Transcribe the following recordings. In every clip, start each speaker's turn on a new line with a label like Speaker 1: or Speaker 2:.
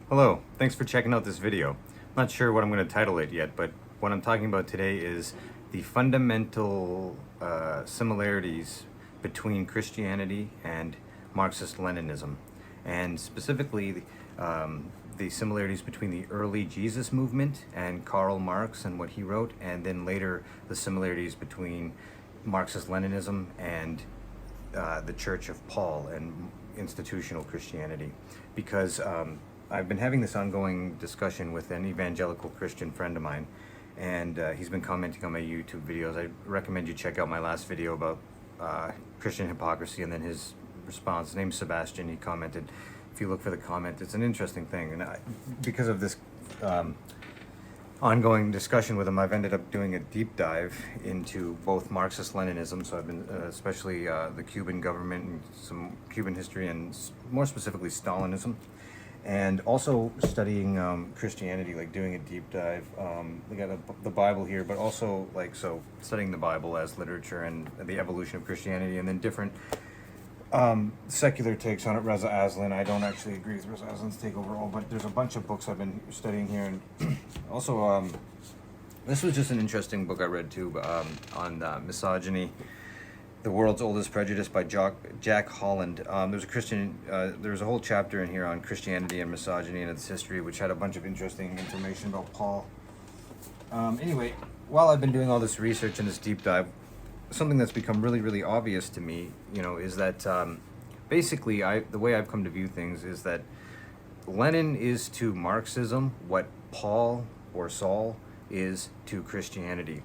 Speaker 1: Hello, thanks for checking out this video. I'm not sure what I'm going to title it yet, but what I'm talking about today is the fundamental similarities between Christianity and Marxist-Leninism, and specifically the similarities between the early Jesus movement and Karl Marx and what he wrote, and then later the similarities between Marxist-Leninism and the Church of Paul and institutional Christianity, because I've been having this ongoing discussion with an evangelical Christian friend of mine, and he's been commenting on my YouTube videos. I recommend you check out my last video about Christian hypocrisy, and then his response. His name's Sebastian. He commented. If you look for the comment, it's an interesting thing, and because of this ongoing discussion with him, I've ended up doing a deep dive into both Marxist-Leninism, so I've been especially the Cuban government and some Cuban history, and more specifically Stalinism, and also studying Christianity, like doing a deep dive. We got the Bible here, but also studying the Bible as literature and the evolution of Christianity, and then different secular takes on it. Reza Aslan, I don't actually agree with Reza Aslan's take overall, but there's a bunch of books I've been studying here, and also this was just an interesting book I read too, on misogyny, The World's Oldest Prejudice by Jack Holland. There's a whole chapter in here on Christianity and misogyny and its history, which had a bunch of interesting information about Paul. Anyway, while I've been doing all this research and this deep dive, something that's become really, really obvious to me, is that basically the way I've come to view things is that Lenin is to Marxism what Paul or Saul is to Christianity.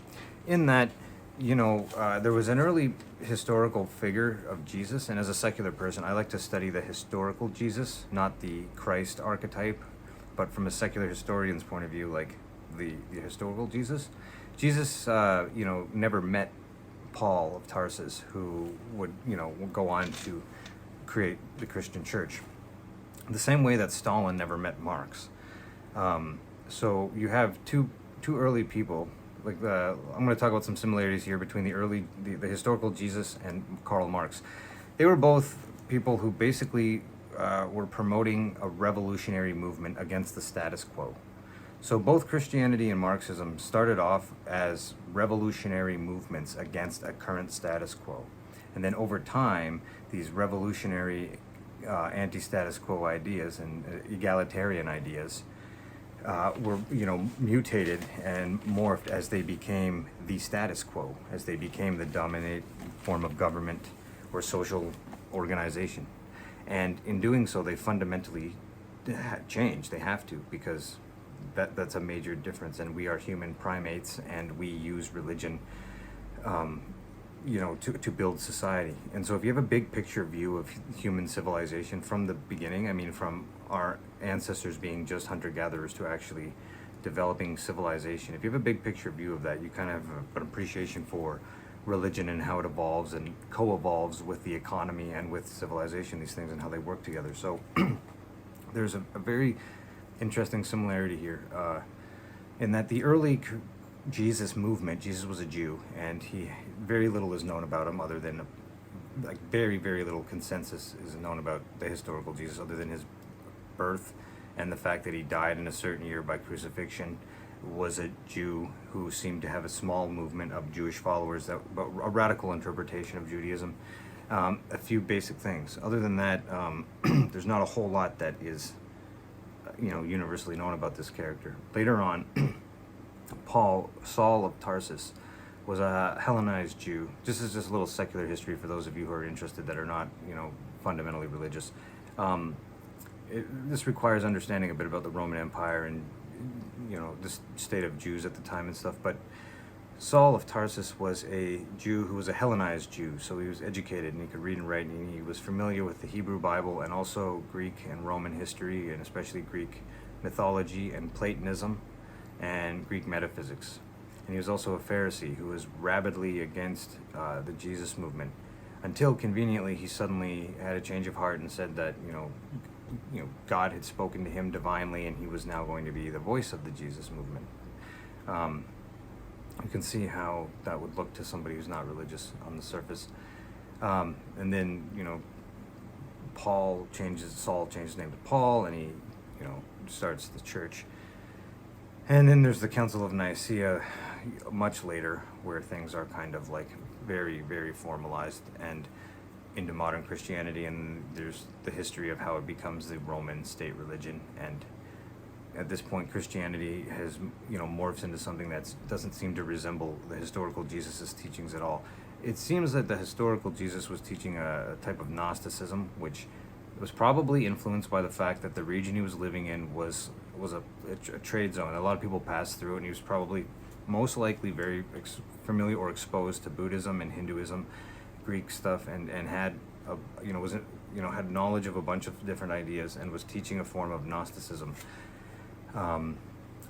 Speaker 1: In that, there was an early historical figure of Jesus, and as a secular person, I like to study the historical Jesus, not the Christ archetype, but from a secular historian's point of view, like the historical Jesus. Jesus, never met Paul of Tarsus, who would go on to create the Christian church. The same way that Stalin never met Marx. So you have two early people. I'm going to talk about some similarities here between the historical Jesus and Karl Marx. They were both people who basically were promoting a revolutionary movement against the status quo. So both Christianity and Marxism started off as revolutionary movements against a current status quo. And then over time, these revolutionary anti-status quo ideas and egalitarian ideas were mutated and morphed as they became the status quo, as they became the dominant form of government or social organization. And in doing so, they fundamentally change. They have to, because that's a major difference, and we are human primates, and we use religion to build society. And so if you have a big picture view of human civilization from the beginning, from our ancestors being just hunter-gatherers to actually developing civilization, if you have a big picture view of that, you kind of have an appreciation for religion and how it evolves and co-evolves with the economy and with civilization, these things and how they work together. So there's a very interesting similarity here, in that the early Jesus movement, Jesus was a Jew, and very little is known about him, other than very, very little consensus is known about the historical Jesus, other than his birth and the fact that he died in a certain year by crucifixion, was a Jew who seemed to have a small movement of Jewish followers, but a radical interpretation of Judaism. A few basic things. Other than that, there's not a whole lot that is universally known about this character. Later on, Saul of Tarsus, was a Hellenized Jew. This is just a little secular history for those of you who are interested that are not, fundamentally religious. This requires understanding a bit about the Roman Empire and, the state of Jews at the time and stuff. But Saul of Tarsus was a Jew who was a Hellenized Jew, so he was educated and he could read and write, and he was familiar with the Hebrew Bible and also Greek and Roman history, and especially Greek mythology and Platonism and Greek metaphysics. And he was also a Pharisee who was rabidly against the Jesus movement, until conveniently he suddenly had a change of heart and said that God had spoken to him divinely, and he was now going to be the voice of the Jesus movement. You can see how that would look to somebody who's not religious on the surface. And then Saul changed his name to Paul, and he starts the church. And then there's the Council of Nicaea much later, where things are kind of like very, very formalized and into modern Christianity, and there's the history of how it becomes the Roman state religion. And at this point, Christianity has, morphs into something that doesn't seem to resemble the historical Jesus' teachings at all. It seems that the historical Jesus was teaching a type of Gnosticism, which was probably influenced by the fact that the region he was living in was a trade zone. A lot of people passed through it, and he was probably most likely very familiar or exposed to Buddhism and Hinduism, Greek stuff, and had had knowledge of a bunch of different ideas, and was teaching a form of Gnosticism,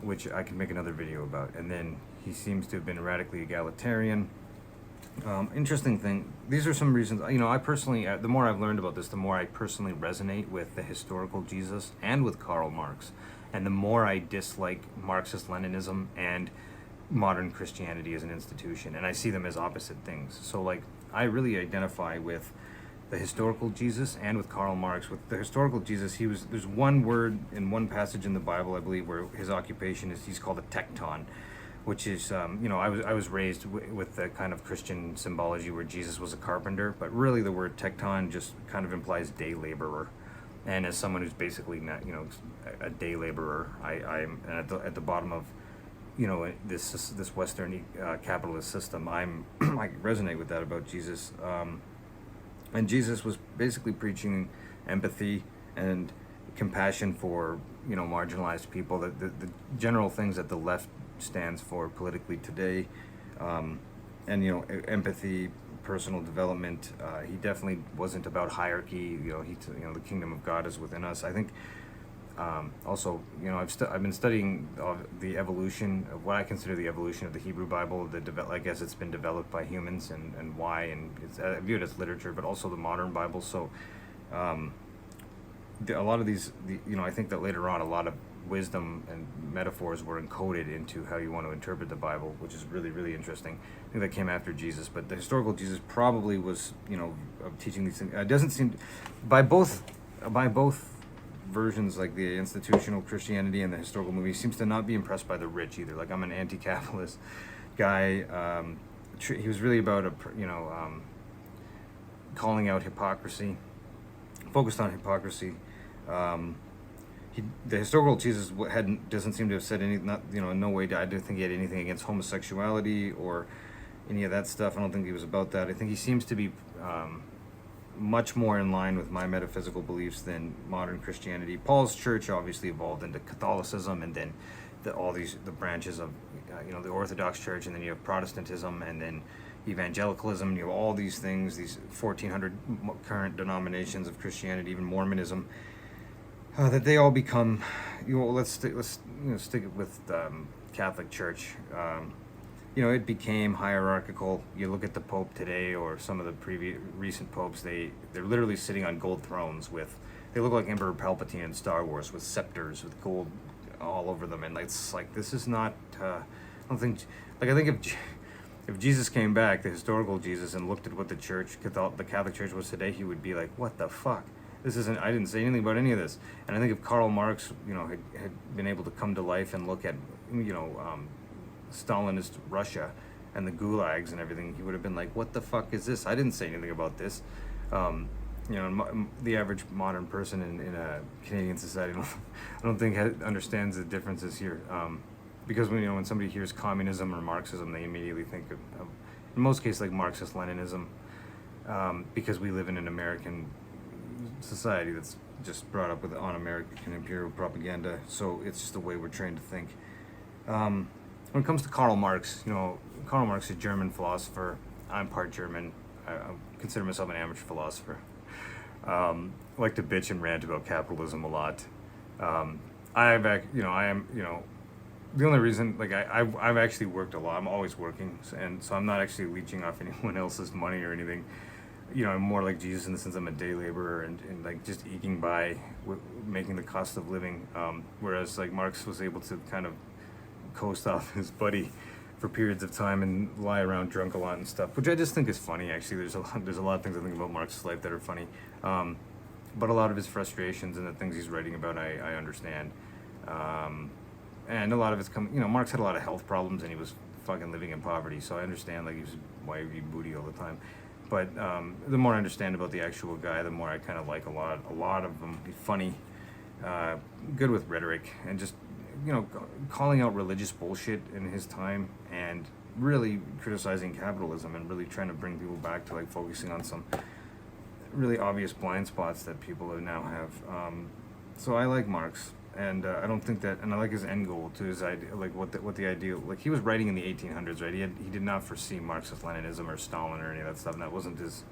Speaker 1: which I can make another video about. And then he seems to have been radically egalitarian. Interesting thing, these are some reasons, I personally, the more I've learned about this, the more I personally resonate with the historical Jesus and with Karl Marx, and the more I dislike Marxist-Leninism and modern Christianity as an institution, and I see them as opposite things. So like, I really identify with the historical Jesus and with Karl Marx. With the historical Jesus, there's one word in one passage in the Bible, I believe, where his occupation is, he's called a tecton, which is, I was raised with the kind of Christian symbology where Jesus was a carpenter, but really the word tecton just kind of implies day laborer. And as someone who's basically not, a day laborer, I'm at the bottom of, this Western capitalist system. I resonate with that about Jesus. And Jesus was basically preaching empathy and compassion for, marginalized people, the general things that the left stands for politically today, and empathy, personal development. He definitely wasn't about hierarchy. The kingdom of God is within us. I think also, I've been studying the evolution of what I consider the evolution of the Hebrew Bible. I guess it's been developed by humans, and why, and I view it as literature, but also the modern Bible. So a lot of these, I think that later on a lot of wisdom and metaphors were encoded into how you want to interpret the Bible, which is really, really interesting. I think that came after Jesus, but the historical Jesus probably was, teaching these things. It doesn't seem, by both versions, like the institutional Christianity and the historical movie, seems to not be impressed by the rich either. Like, I'm an anti-capitalist guy. He was really about calling out hypocrisy, focused on hypocrisy. The historical Jesus doesn't seem to have said in no way. I don't think he had anything against homosexuality or any of that stuff. I don't think he was about that. I think he seems to be much more in line with my metaphysical beliefs than modern Christianity. Paul's church obviously evolved into Catholicism, and then the branches of the Orthodox Church, and then you have Protestantism, and then evangelicalism. You have all these things, these 1,400 current denominations of Christianity, even Mormonism. That they all become, let's stick with Catholic Church. It became hierarchical. You look at the Pope today, or some of the recent popes. They're literally sitting on gold thrones they look like Emperor Palpatine in Star Wars, with scepters with gold all over them. And it's like, this is not. I think if Jesus came back, the historical Jesus, and looked at what the Catholic Church was today, he would be like, what the fuck? This isn't. I didn't say anything about any of this. And I think if Karl Marx, had been able to come to life and look at, Stalinist Russia and the gulags and everything, he would have been like, what the fuck is this? I didn't say anything about this. The average modern person in a Canadian society, I don't think understands the differences here. Because when somebody hears communism or Marxism, they immediately think of in most cases, like Marxist-Leninism, because we live in an American society that's just brought up on American imperial propaganda. So it's just the way we're trained to think. When it comes to Karl Marx, Karl Marx is a German philosopher. I'm part German. I consider myself an amateur philosopher. I like to bitch and rant about capitalism a lot. I am, the only reason, I've actually worked a lot. I'm always working, and so I'm not actually leeching off anyone else's money or anything. I'm more like Jesus in the sense I'm a day laborer and like just eking by, making the cost of living. Whereas like Marx was able to kind of coast off his buddy for periods of time and lie around drunk a lot and stuff, which I just think is funny. Actually, there's a lot of things I think about Marx's life that are funny, but a lot of his frustrations and the things he's writing about, I understand. And a lot of it's coming, Marx had a lot of health problems and he was fucking living in poverty, so I understand, like, he was why he'd eat booty all the time. But the more I understand about the actual guy, the more I kind of like a lot of them. He's funny, good with rhetoric, and just, calling out religious bullshit in his time, and really criticizing capitalism, and really trying to bring people back to, like, focusing on some really obvious blind spots that people now have. So I like Marx, and I don't think that, and I like his end goal to his idea, like what the ideal, like, he was writing in the 1800s, right? He did not foresee Marxist-Leninism or Stalin or any of that stuff, and that wasn't his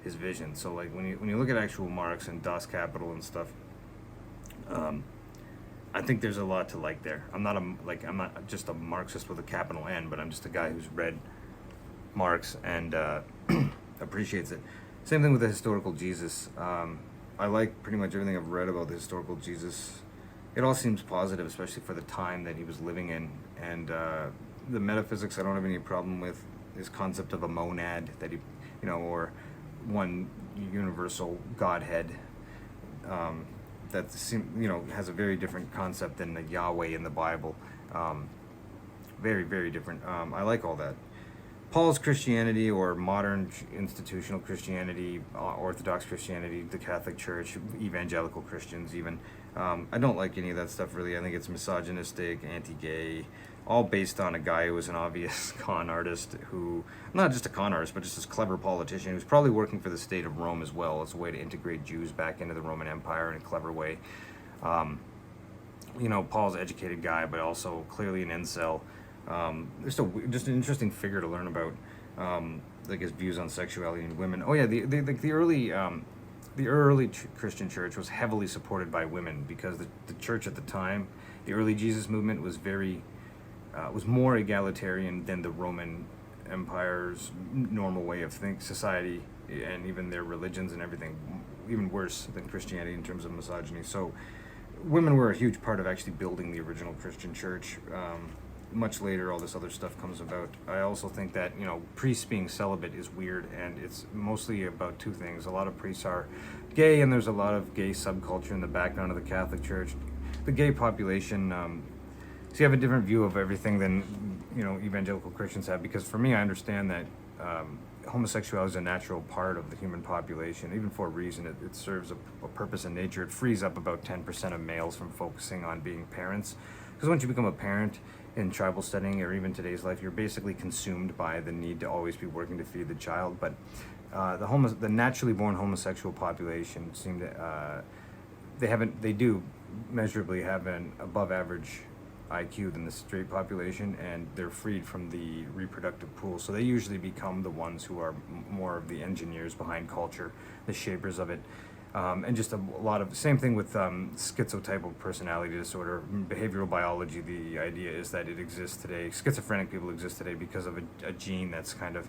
Speaker 1: vision. So, like, when you look at actual Marx and Das Kapital and stuff, I think there's a lot to like there. I'm not just a Marxist with a capital N, but I'm just a guy who's read Marx and appreciates it. Same thing with the historical Jesus. I like pretty much everything I've read about the historical Jesus. It all seems positive, especially for the time that he was living in. And the metaphysics I don't have any problem with. His concept of a monad, that he, or one universal Godhead, that has a very different concept than the Yahweh in the Bible. Very, very different. I like all that. Paul's Christianity, or modern institutional Christianity, Orthodox Christianity, the Catholic Church, evangelical Christians even, I don't like any of that stuff really. I think it's misogynistic, anti-gay, all based on a guy who was an obvious con artist, who, not just a con artist, but just this clever politician who's probably working for the state of Rome as well as a way to integrate Jews back into the Roman Empire in a clever way. Paul's an educated guy, but also clearly an incel. Just an interesting figure to learn about, like his views on sexuality and women. Oh yeah, the early Christian church was heavily supported by women, because the church at the time, the early Jesus movement, was was more egalitarian than the Roman Empire's normal way of society, and even their religions and everything, even worse than Christianity in terms of misogyny. So women were a huge part of actually building the original Christian church. Much later, all this other stuff comes about. I also think that, priests being celibate is weird, and it's mostly about two things. A lot of priests are gay, and there's a lot of gay subculture in the background of the Catholic Church. The gay population, so you have a different view of everything than, evangelical Christians have, because for me, I understand that homosexuality is a natural part of the human population, even for a reason. It serves a purpose in nature. It frees up about 10% of males from focusing on being parents, because once you become a parent, in tribal setting or even today's life, you're basically consumed by the need to always be working to feed the child. But the naturally born homosexual population seem to they do measurably have an above average IQ than the straight population, and they're freed from the reproductive pool. So they usually become the ones who are more of the engineers behind culture, the shapers of it. And just a lot of, same thing with schizotypal personality disorder, behavioral biology. The idea is that it exists today. Schizophrenic people exist today because of a gene that's kind of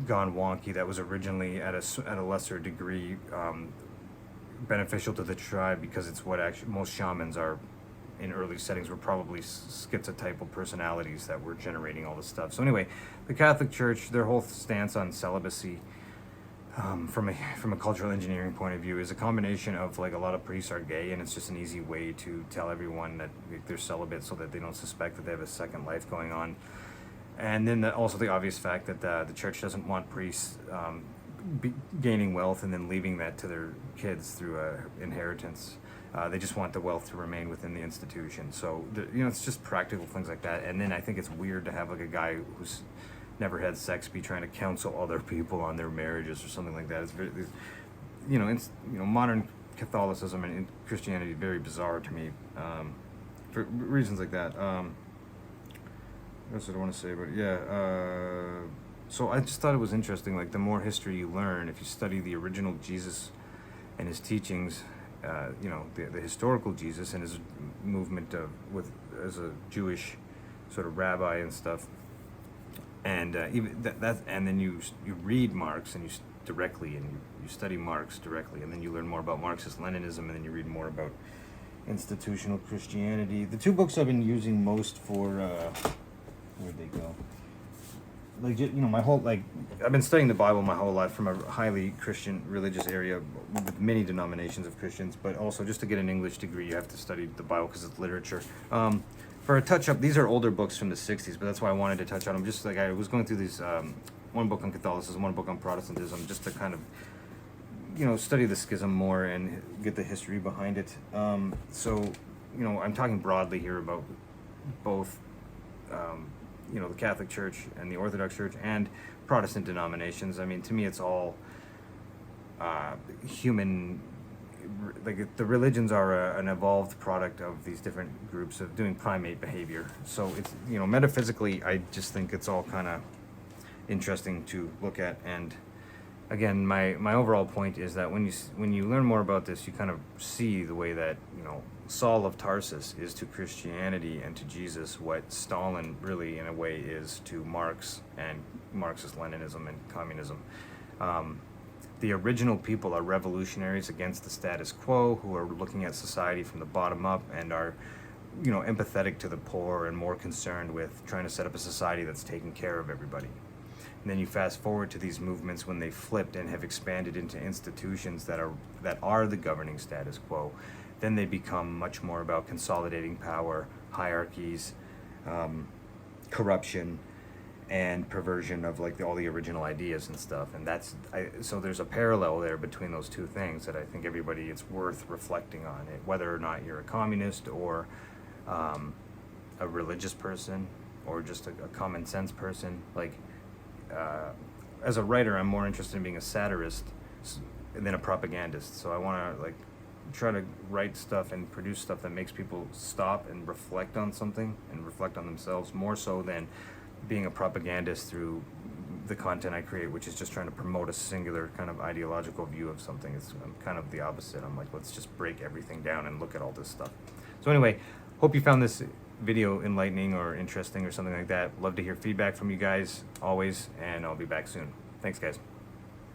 Speaker 1: gone wonky, that was originally at a lesser degree beneficial to the tribe, because it's what actually most shamans are in early settings were probably schizotypal personalities that were generating all this stuff. So anyway, the Catholic Church, their whole stance on celibacy, from a cultural engineering point of view, is a combination of, like, a lot of priests are gay, and it's just an easy way to tell everyone that they're celibate so that they don't suspect that they have a second life going on. And then also the obvious fact that the church doesn't want priests gaining wealth and then leaving that to their kids through inheritance. They just want the wealth to remain within the institution. So it's just practical things like that. And then I think it's weird to have, like, a guy who's never had sex be trying to counsel other people on their marriages or something like that. It's very, modern Catholicism and Christianity is very bizarre to me, for reasons like that. What else did I want to say about it? Yeah. So I just thought it was interesting. Like, the more history you learn, if you study the original Jesus and his teachings, the historical Jesus and his movement as a Jewish sort of rabbi and stuff. And even and then you read Marx and you study Marx directly, and then you learn more about Marxist-Leninism, and then you read more about institutional Christianity. The two books I've been using most for where'd they go? like you know, my whole like I've been studying the Bible my whole life from a highly Christian religious area with many denominations of Christians, but also just to get an English degree, you have to study the Bible because it's literature. For a touch up, these are older books from the '60s, but that's why I wanted to touch on them. Just like I was going through these, one book on Catholicism, one book on Protestantism, just to kind of, you know, study the schism more and get the history behind it. So, you know, I'm talking broadly here about both, you know, the Catholic Church and the Orthodox Church and Protestant denominations. I mean, to me, it's all human. Like the religions are an evolved product of these different groups of doing primate behavior. So it's, you know, metaphysically, I just think it's all kind of interesting to look at. And again, my overall point is that when you learn more about this, you kind of see the way that, you know, Saul of Tarsus is to Christianity and to Jesus what Stalin really in a way is to Marx and Marxist Leninism and communism. The original people are revolutionaries against the status quo who are looking at society from the bottom up and are, you know, empathetic to the poor and more concerned with trying to set up a society that's taking care of everybody. And then you fast forward to these movements when they flipped and have expanded into institutions that are the governing status quo. Then they become much more about consolidating power, hierarchies, corruption, and perversion of like all the original ideas and stuff. And so there's a parallel there between those two things that I think everybody, it's worth reflecting on it, whether or not you're a communist or a religious person or just a common sense person. Like as a writer, I'm more interested in being a satirist than a propagandist. So I want to like try to write stuff and produce stuff that makes people stop and reflect on something and reflect on themselves more so than being a propagandist through the content I create, which is just trying to promote a singular kind of ideological view of something. I'm kind of the opposite. I'm like, let's just break everything down and look at all this stuff. So anyway, hope you found this video enlightening or interesting or something like that. Love to hear feedback from you guys always, and I'll be back soon. Thanks, guys.